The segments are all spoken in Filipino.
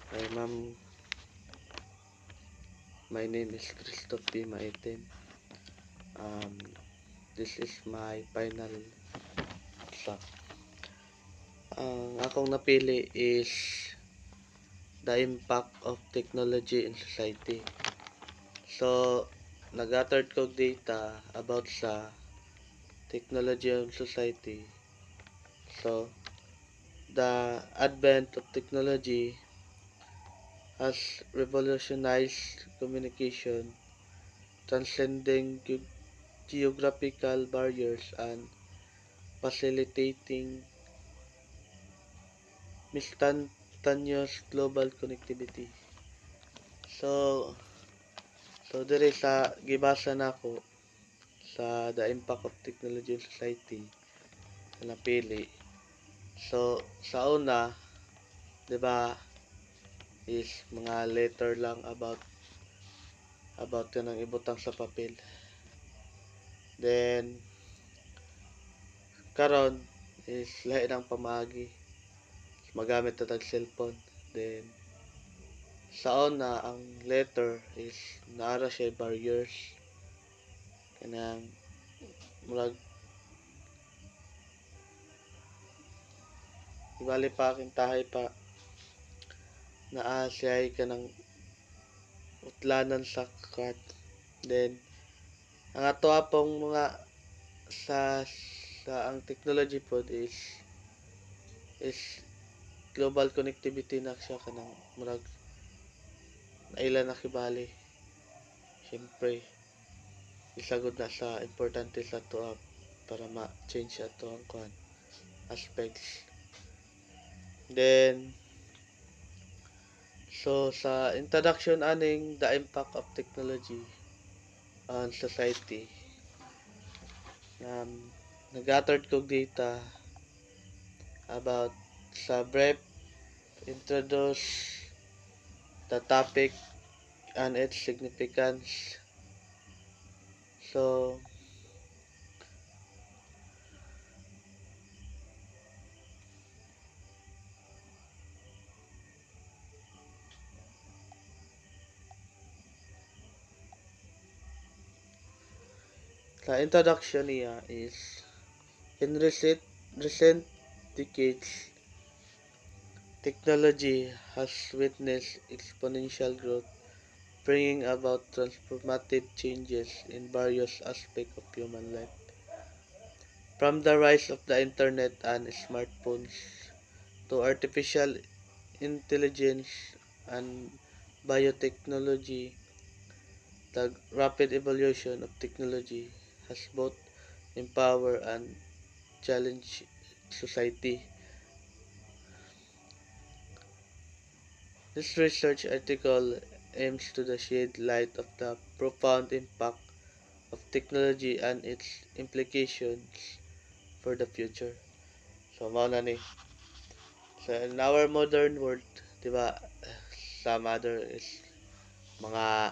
Hi ma'am, my name is Christoph P. Maitim. Um, this is my final exam. Ang akong napili is the impact of technology in society. So, nag-gathered ko data about sa technology in society. So, the advent of technology has revolutionized communication, transcending geographical barriers and facilitating instantaneous global connectivity. So, diri sa gibasa nako sa the impact of technology in society na napili. So, sa una, 'di ba, is mga letter lang about kanang ibutang sa papel. Then karon is lahi ng pamagi magamit na tag cellphone. Then sa una ang letter is naara siya barriers kanang murag ibali pa aking tahay pa naa siya kanang utlanan sa card. Then ang ato pong mga sa ang technology pod is global connectivity na siya kanang murag naila na kibali. Siyempre isagod na sa importante sa to para ma-change ato ang kuan aspects. Then so sa introduction aning the impact of technology on society, nag-gathered kog data about sa brief introduce the topic and its significance. So, sa introduction niya is in recent decades, technology has witnessed exponential growth, bringing about transformative changes in various aspects of human life. From the rise of the internet and smartphones to artificial intelligence and biotechnology, the rapid evolution of technology has both empowered and challenged society. This research article aims to shed light of the profound impact of technology and its implications for the future. So, mao na ni. So, in our modern world, di ba, some other is mga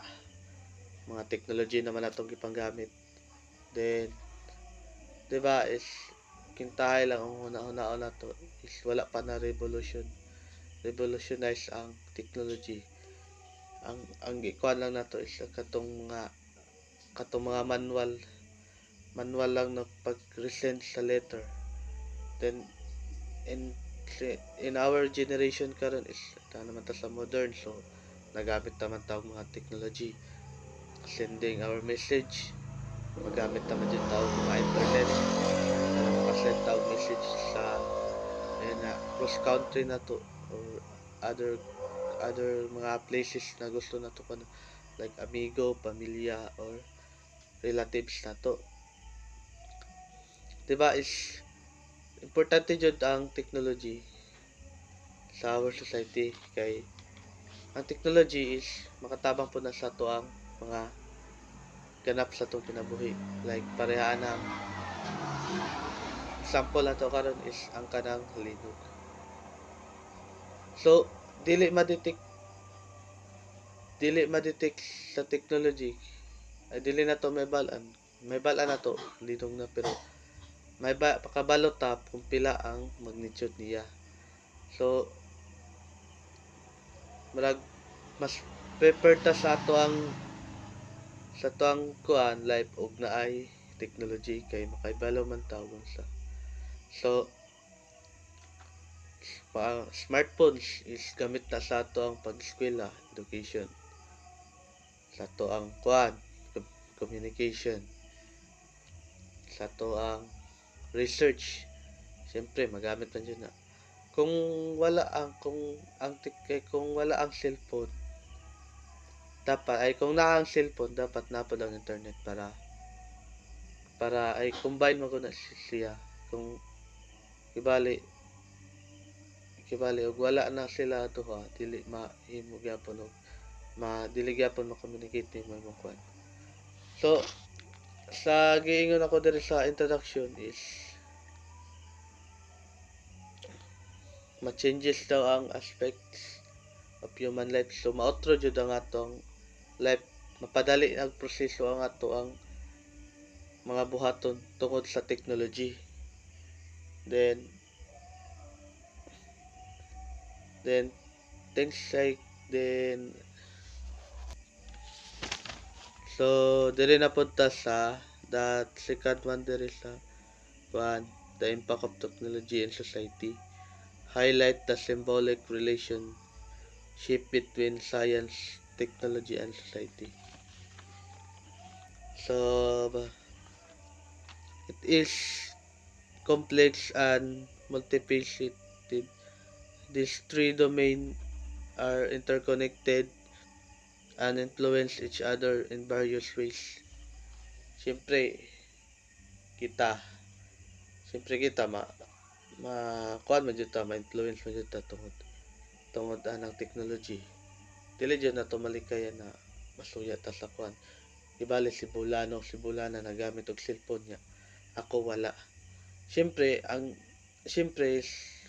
technology naman natong gipanggamit. Then, di ba, is kintahay lang ang una-una na to is wala pa na revolutionize ang technology. Ang ikuan lang nato is katong mga manual lang na pag-resend sa letter. Then in our generation karon is naman ta sa modern, so nagamit naman ta og mga technology sending our message. Magamit naman din tao mga internet para makasend tao message sa cross country na to or other mga places na gusto na to like amigo, pamilya or relatives na to. Diba is importante jud ang technology sa our society kay ang technology is makatabang po na sa to ang mga ganap sa itong kinabuhi. Like parehaan ang example nato karon is ang kanang linog. So dili ma-detect sa technology ay dili na to may balan na to linog na pero may pakabalot ta kung pila ang magnitude niya. So Murag mas prefer ta sa to ang kuan life og naay technology kay makaibalo man tawon sa. So smartphones is gamit na sa ato ang pag-eskwela, education, sa ato ang kuan, communication, sa ato ang research. Siyempre magamit man yun na. Kung wala ang kung wala ang cellphone, kung naa ang cellphone dapat napod ang internet para ay combine mo ko na siya. Kung ibali og wala na sila duha dili mahimo gyapon og dili gyapon ma-communicate nimo imong kuan. So sa giingon ako diri sa introduction is ma-changes daw ang aspects of human life. So maotro jud ang atong life, mapadali ang proseso ang ato ang mga buhaton tungod sa technology. Then things like so diri na punta sa that second one diri sa the impact of technology in society. Highlight the symbolic relationship between science, technology, and society. So it is complex and multifaceted. These three domains are interconnected and influence each other in various ways. Siyempre, kita, siyempre kita kuan man jud ta, ma-influence man jud ta tungod anang technology. Dili jud nato malikayan na masuya ta sa kuan. Ibali si bulana nagamit og cellphone niya. Ako wala. Siyempre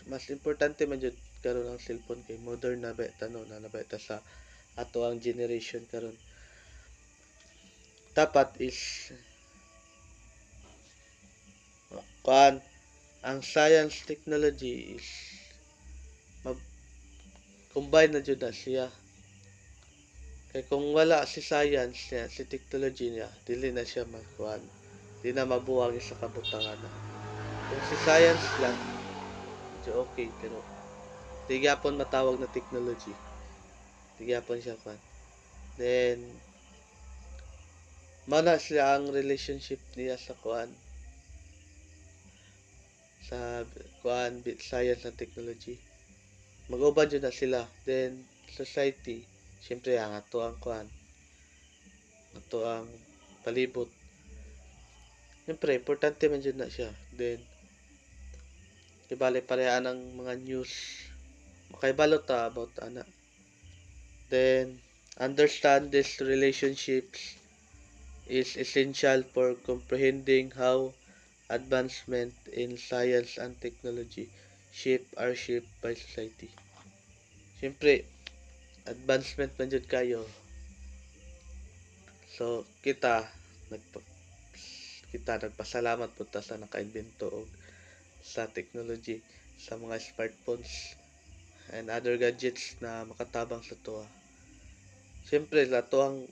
mas importante man jud karon ang cellphone kay modern na ba ta sa ato ang generation karon. Dapat is kuan ang science technology is combine na jud na siya. Kay kung wala si science niya, si technology niya, dili na siya magkuan. Di na mabuwang sa kabutangan. Kung si science lang, medyo okay, pero di gyapon matawag na technology. Di gyapon siya kuan. Then mana siya ang relationship niya sa kuan, sa science and technology. Mag-uban jud na sila. Then society, siyempre ang ato ang kuan, ato ang palibot. Siyempre importante man jud na siya. Then ibali pareha ng mga news, makaibalo ta about ana. Then understand these relationships is essential for comprehending how advancement in science and technology are shaped by society. Siyempre, advancement man jud kayo. So nagpasalamat pud ta sa naka-imbento og sa technology, sa mga smartphones and other gadgets na makatabang sa tuwa. Siyempre, lato ang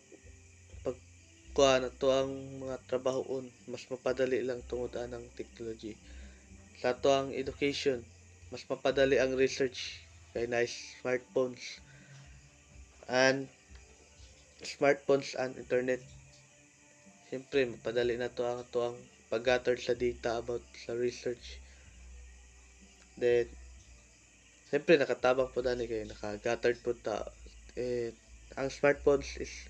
ato ang mga trabahoon mas mapadali lang tungod anang technology. Sa ato ang education, mas mapadali ang research kay na smartphones and internet. Siyempre, mapadali na to ang ato ang pag-gather sa data about sa research. Then siyempre nakatabang po dani kay naka-gathered po ta. Ang smartphones is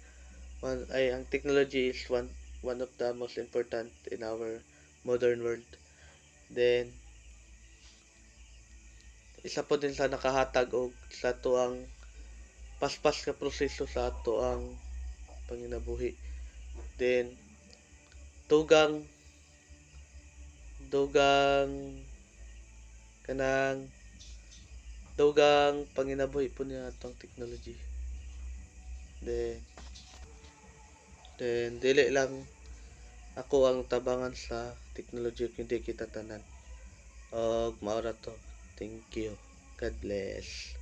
ang technology is one of the most important in our modern world. Then isa po din sa nakahatag og sa ato ang paspas ka proseso sa ato ang panginabuhi. Then dugang kanang dugang panginabuhi po niya atong technology. Then dili lang ako ang tabangan sa technology kundi kita tanan. Og maura to. Thank you. God bless.